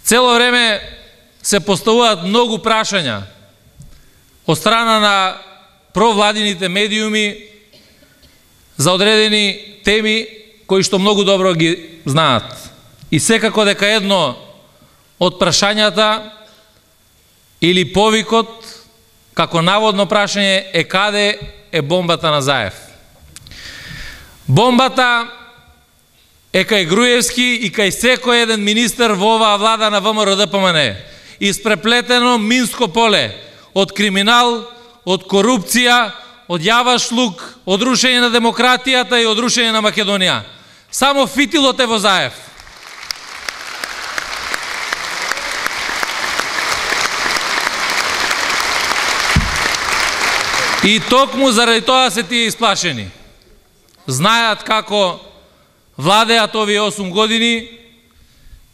Цело време се поставуваат многу прашања од страна на провладините медиуми за одредени теми кои што многу добро ги знаат. И секако дека едно од прашањата или повикот, како наводно прашање, е каде е бомбата на Заев. Бомбата е кај Груевски и кај секој еден министер во оваа влада на ВМРО-ДПМН. Испреплетено минско поле од криминал, од корупција, од јавашлук, од рушење на демократијата и од рушење на Македонија. Само фитилот е во Заев. И токму заради тоа се тие исплашени. Знаат како владеат овие 8 години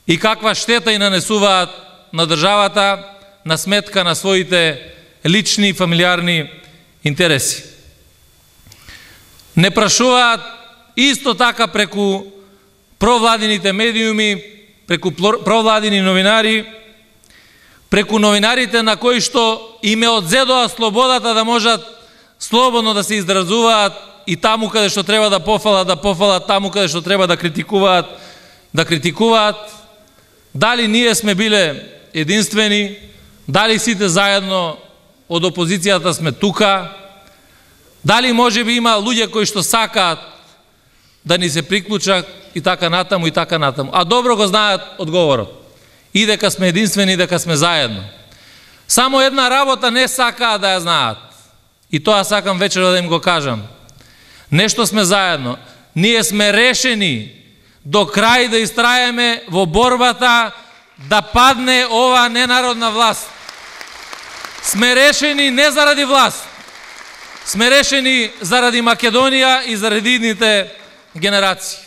и каква штета и нанесуваат на државата на сметка на своите лични и фамилиарни интереси. Не прашуваат исто така преку провладините медиуми, преку провладини новинари, преку новинарите на кои што им е одзедоа слободата да можат слободно да се изразуваат и таму каде што треба да пофалат, таму каде што треба да критикуваат. Дали ние сме биле единствени, дали сите заедно од опозицијата сме тука, дали може би има луѓе кои што сакаат да ни се приклучат и така натаму, и така натаму. А добро го знаат одговорот. И дека сме единствени, и дека сме заедно. Само една работа не сакаат да ја знаат. И тоа сакам вечера да им го кажам. Нешто сме заедно. Ние сме решени до крај да истраеме во борбата да падне ова ненародна власт. Сме решени не заради власт. Сме решени заради Македонија и заради идните генерации.